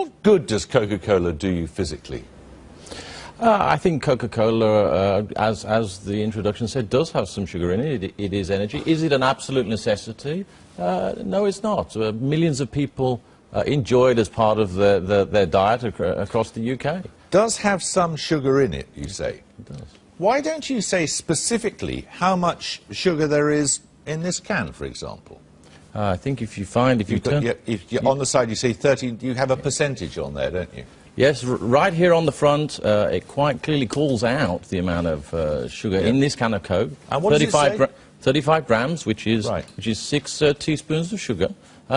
What good does Coca-Cola do you physically? I think Coca-Cola, as the introduction said, does have some sugar in it. It is energy. Is it an absolute necessity? No, it's not. Millions of people enjoy it as part of their diet across the UK. Does have some sugar in it, you say? It does. Why don't you say specifically how much sugar there is in this can, for example? I think if you turn... On the side you say 30, you have a percentage on there, don't you? Yes, right here on the front, it quite clearly calls out the amount of sugar in this can of Coke. And what does it say? 35 grams, which is 6 teaspoons of sugar,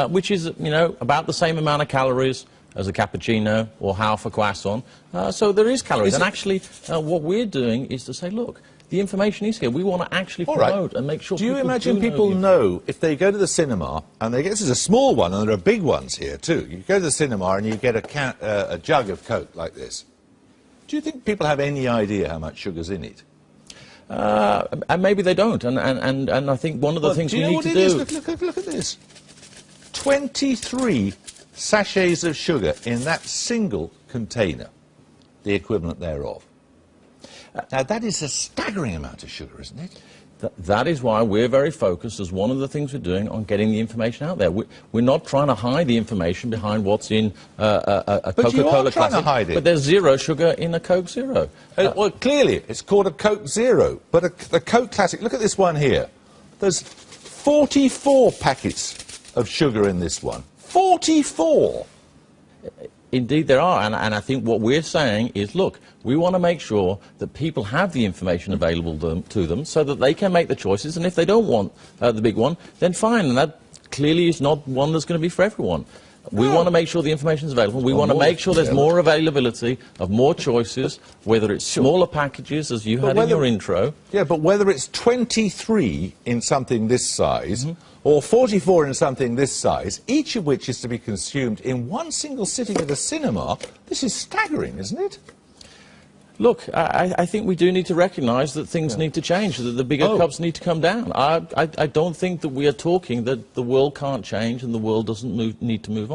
which is, you know, about the same amount of calories as a cappuccino or half a croissant. So there is calories. And actually, what we're doing is to say, look, the information is here. We want to actually promote and make sure people do know. Do you imagine people know if they go to the cinema, and they get, this is a small one, and there are big ones here too. You go to the cinema and you get a jug of Coke like this. Do you think people have any idea how much sugar's in it? And maybe they don't. And I think one of the things we need to do... Look at this. 23 sachets of sugar in that single container, the equivalent thereof. Now, that is a staggering amount of sugar, isn't it? That is why we're very focused, as one of the things we're doing, on getting the information out there. We're not trying to hide the information behind what's in a Coca-Cola Classic. Hide it. But there's zero sugar in a Coke Zero. Well, clearly, it's called a Coke Zero. But the Coke Classic, look at this one here. There's 44 packets of sugar in this one. 44! Indeed there are, and I think what we're saying is, look, we want to make sure that people have the information available to them so that they can make the choices, and if they don't want the big one, then fine, and that clearly is not one that's going to be for everyone. We want to make sure the information is available. We want to make sure there's more availability of more choices, whether it's smaller packages, as you had in your intro. Yeah, but whether it's 23 in something this size, or 44 in something this size, each of which is to be consumed in one single sitting at a cinema, this is staggering, isn't it? Look, I think we do need to recognise that things need to change, that the bigger cups need to come down. I don't think that we are talking that the world can't change and the world doesn't need to move on.